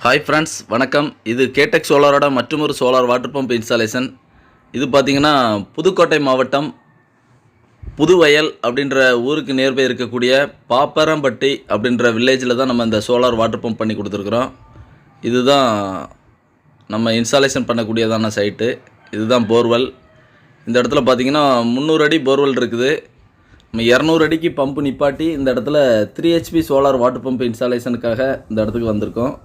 Hi friends, வணக்கம். இது கேடெக் சோலாரோட மற்றொரு சோலார் வாட்டர் பம்ப் இன்ஸ்டாலேஷன். இது பார்த்திங்கன்னா புதுக்கோட்டை மாவட்டம் புதுவயல் அப்படின்ற ஊருக்கு நியர்பை இருக்கக்கூடிய பாப்பரம்பட்டி அப்படின்ற வில்லேஜில் தான் நம்ம இந்த சோலார் வாட்டர் பம்ப் பண்ணி கொடுத்துருக்குறோம். இதுதான் நம்ம இன்ஸ்டாலேஷன் பண்ணக்கூடியதான சைட்டு. இதுதான் போர்வெல். இந்த இடத்துல பார்த்திங்கன்னா 300 அடி போர்வெல் இருக்குது. நம்ம 200 அடிக்கு பம்பு நிப்பாட்டி இந்த இடத்துல 3 HP சோலார் வாட்டர் பம்ப் இன்ஸ்டாலேஷனுக்காக இந்த இடத்துக்கு வந்திருக்கோம்.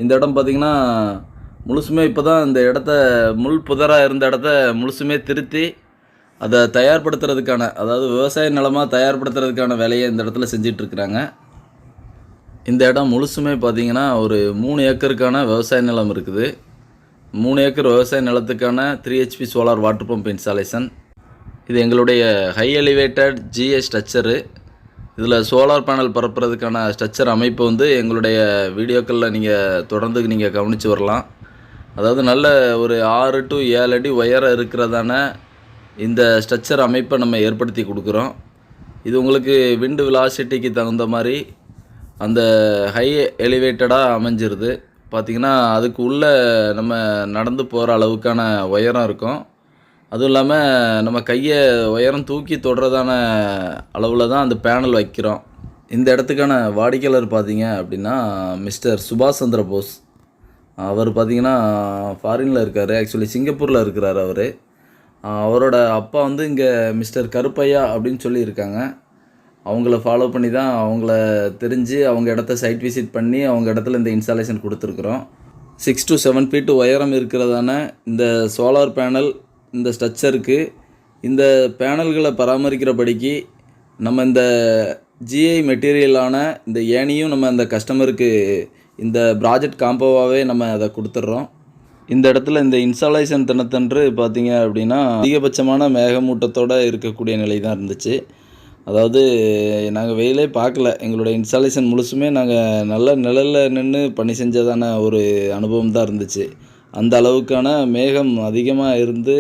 இந்த இடம் பார்த்திங்கன்னா முழுசுமே இப்போ தான் இந்த இடத்த முள் புதராக இருந்த இடத்த முழுசுமே திருத்தி அதை தயார்படுத்துறதுக்கான, அதாவது விவசாய நிலமாக தயார்படுத்துறதுக்கான வேலையை இந்த இடத்துல செஞ்சிட்ருக்குறாங்க. இந்த இடம் முழுசுமே பார்த்திங்கன்னா ஒரு 3 ஏக்கருக்கான விவசாய நிலம் இருக்குது. 3 ஏக்கர் விவசாய நிலத்துக்கான 3 HP solar water pump installation. இது எங்களுடைய ஹை எலிவேட்டட் GA ஸ்ட்ரக்சரு. இதில் சோலார் பேனல் பரப்புறதுக்கான ஸ்ட்ரக்சர் அமைப்பு எங்களுடைய வீடியோக்களில் நீங்கள் தொடர்ந்து நீங்கள் கவனித்து வரலாம். அதாவது நல்ல ஒரு 6 to 7 அடி உயரம் இருக்கிறதான இந்த ஸ்ட்ரக்சர் அமைப்பை நம்ம ஏற்படுத்தி கொடுக்குறோம். இது உங்களுக்கு விண்டு வெலாசிட்டிக்கு தகுந்த மாதிரி அந்த ஹை எலிவேட்டடாக அமைஞ்சிருது. பார்த்திங்கன்னா அதுக்கு உள்ளே நம்ம நடந்து போகிற அளவுக்கான உயரம் இருக்கும். அதுவும் இல்லாமல் நம்ம கையை உயரம் தூக்கி தொடுறதான அளவில் தான் அந்த பேனல் வைக்கிறோம். இந்த இடத்துக்கான வாடிக்கையாளர் பார்த்திங்க அப்படின்னா மிஸ்டர் சுபாஷ் சந்திர போஸ். அவர் பார்த்திங்கன்னா ஃபாரினில் இருக்கார், ஆக்சுவலி சிங்கப்பூரில் இருக்கிறார். அவரோட அப்பா இங்கே மிஸ்டர் கருப்பையா அப்படின்னு சொல்லியிருக்காங்க. அவங்கள ஃபாலோ பண்ணி தான் அவங்கள தெரிஞ்சு அவங்க இடத்த சைட் விசிட் பண்ணி அவங்க இடத்துல இந்த இன்ஸ்டாலேஷன் கொடுத்துருக்குறோம். 6 to 7 feet உயரம் இருக்கிறதான இந்த சோலார் பேனல் இந்த ஸ்ட்ரக்சருக்கு இந்த பேனல்களை பராமரிக்கிறபடிக்கு நம்ம இந்த GI மெட்டீரியலான இந்த ஏணியும் நம்ம அந்த கஸ்டமருக்கு இந்த ப்ராஜெக்ட் காம்போவாகவே நம்ம அதை கொடுத்துட்றோம். இந்த இடத்துல இந்த இன்ஸ்டாலேஷன் தினத்தன்று பார்த்திங்க அப்படின்னா அதிகபட்சமான மேகமூட்டத்தோடு இருக்கக்கூடிய நிலை தான் இருந்துச்சு. அதாவது நாங்கள் வெயிலே பார்க்கல. எங்களுடைய இன்ஸ்டாலேஷன் முழுசுமே நாங்கள் நல்ல நிழலில் நின்று பணி செஞ்சதான ஒரு அனுபவம் தான் இருந்துச்சு. அந்த அளவுக்கான மேகம் அதிகமாக இருந்து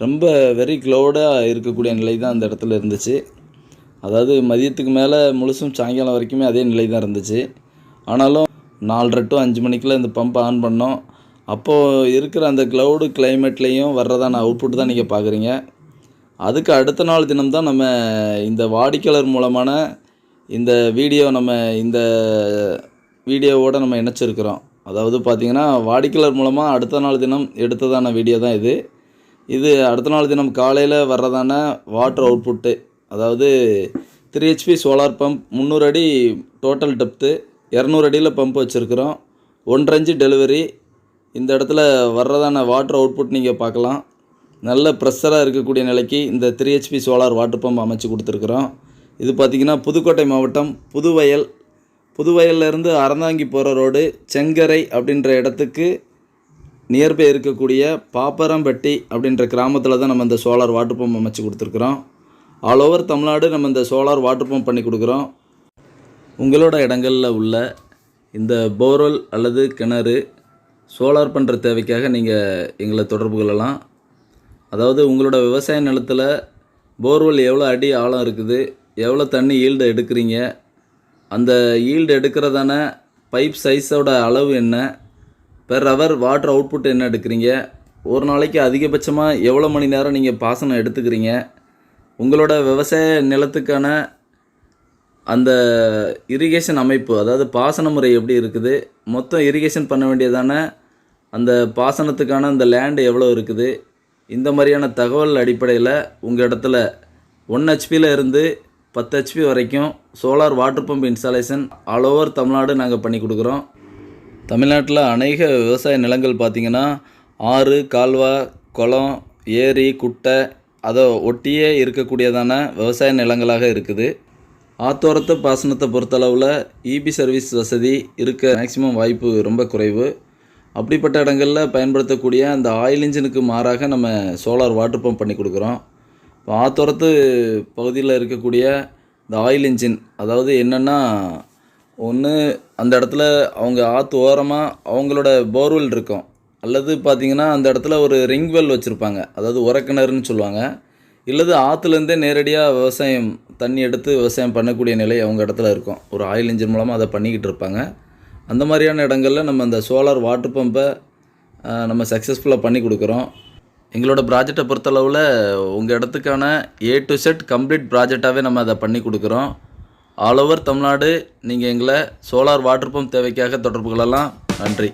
ரொம்ப வெரி க்ளௌடாக இருக்கக்கூடிய நிலை தான் அந்த இடத்துல இருந்துச்சு. அதாவது மதியத்துக்கு மேலே முழுசும் சாயங்காலம் வரைக்குமே அதே நிலை தான் இருந்துச்சு. ஆனாலும் 4:30 to 5 மணிக்குள்ளே இந்த பம்ப் ஆன் பண்ணோம். அப்போது இருக்கிற அந்த க்ளவுடு கிளைமேட்லேயும் வர்றதான அவுட்புட் தான் நீங்கள் பார்க்குறீங்க. அதுக்கு அடுத்த நாள் தினம்தான் நம்ம இந்த வாடிக்கையாளர் மூலமான இந்த வீடியோவோடு நம்ம இணைச்சிருக்கிறோம். அதாவது பார்த்திங்கன்னா வாடிக்கையாளர் மூலமாக அடுத்த நாள் தினம் எடுத்ததான வீடியோ தான் இது அடுத்த நாள் தினம் காலையில் வர்றதான வாட்டர் அவுட்புட்டு. அதாவது 3 HP சோலார் பம்ப் 300 அடி டோட்டல் டெப்த்து, 200 அடியில் பம்ப் வச்சுருக்கிறோம். 1.5 inch டெலிவரி. இந்த இடத்துல வர்றதான வாட்டர் அவுட்புட் நீங்கள் பார்க்கலாம். நல்ல ப்ரெஷராக இருக்கக்கூடிய நிலைக்கு இந்த 3 HP சோலார் வாட்டர் பம்ப் அமைச்சு கொடுத்துருக்குறோம். இது பார்த்திங்கன்னா புதுக்கோட்டை மாவட்டம் புதுவயல்லேருந்து அறந்தாங்கி போகிற ரோடு செங்கரை அப்படின்ற இடத்துக்கு நியர்பை இருக்கக்கூடிய பாப்பரம்பட்டி அப்படின்ற கிராமத்தில் தான் நம்ம இந்த சோலார் வாட்டர் பம்ப் அமைச்சு கொடுத்துருக்குறோம். ஆல் ஓவர் தமிழ்நாடு நம்ம இந்த சோலார் வாட்டர் பம்ப் பண்ணி கொடுக்குறோம். உங்களோட இடங்களில் உள்ள இந்த போர்வெல் அல்லது கிணறு சோலார் பண்ணுற தேவைக்காக நீங்கள் எங்களை தொடர்பு கொள்ளலாம். அதாவது உங்களோட விவசாய நிலத்தில் போர்வெல் எவ்வளோ அடி ஆழம் இருக்குது, எவ்வளோ தண்ணி ஈல்டு எடுக்கிறீங்க, அந்த ஈல்டு எடுக்கிறதான பைப் சைஸோட அளவு என்ன, பெர் ஹவர் வாட்டர் அவுட்புட் என்ன எடுக்கிறீங்க, ஒரு நாளைக்கு அதிகபட்சமாக எவ்வளோ மணி நேரம் நீங்கள் பாசனம் எடுத்துக்கிறீங்க, உங்களோட விவசாய நிலத்துக்கான அந்த இரிகேஷன் அமைப்பு, அதாவது பாசன முறை எப்படி இருக்குது, மொத்தம் இரிகேஷன் பண்ண வேண்டியதான அந்த பாசனத்துக்கான அந்த லேண்டு எவ்வளோ இருக்குது, இந்த மாதிரியான தகவல் அடிப்படையில் உங்கள் இடத்துல 1 HPயில் இருந்து 10 HP வரைக்கும் solar water pump installation all over Tamil Nadu நாங்கள் பண்ணி கொடுக்குறோம். தமிழ்நாட்டில் அநேக விவசாய நிலங்கள் பார்த்திங்கன்னா ஆறு, கால்வா, குளம், ஏரி, குட்டை அதை ஒட்டியே இருக்கக்கூடியதான விவசாய நிலங்களாக இருக்குது. ஆத்தோரத்து பாசனத்தை பொறுத்தளவில் EB சர்வீஸ் வசதி இருக்க மேக்சிமம் வாய்ப்பு ரொம்ப குறைவு. அப்படிப்பட்ட இடங்களில் பயன்படுத்தக்கூடிய அந்த ஆயில் இன்ஜினுக்கு மாறாக நம்ம சோலார் வாட்டர் பம்ப் பண்ணி கொடுக்குறோம். இப்போ ஆத்தோரத்து பகுதியில் இருக்கக்கூடிய இந்த ஆயில் இன்ஜின், அதாவது என்னென்னா ஒன்று அந்த இடத்துல அவங்க ஆற்று ஓரமாக அவங்களோட போர்வெல் இருக்கும், அல்லது பார்த்திங்கன்னா அந்த இடத்துல ஒரு ரிங் வெல் வச்சுருப்பாங்க, அதாவது உரக்கிணறுன்னு சொல்லுவாங்க. இல்லது ஆற்றுலேருந்தே நேரடியாக விவசாயம் தண்ணி எடுத்து விவசாயம் பண்ணக்கூடிய நிலை அவங்க இடத்துல இருக்கும். ஒரு ஆயில் இன்ஜின் மூலமாக அதை பண்ணிக்கிட்டு இருப்பாங்க. அந்த மாதிரியான இடங்களில் நம்ம அந்த சோலார் வாட்டர் பம்பை நம்ம சக்ஸஸ்ஃபுல்லாக பண்ணி கொடுக்குறோம். எங்களோட ப்ராஜெக்டை பொறுத்தளவில் உங்கள் இடத்துக்கான A to Z கம்ப்ளீட் ப்ராஜெக்டாகவே நம்ம அதை பண்ணி கொடுக்குறோம். ஆல் ஓவர் தமிழ்நாடு நீங்கள் எங்களை சோலார் வாட்டர் பம்ப் தேவைக்காக தொடர்பு கொள்ளலாம். நன்றி.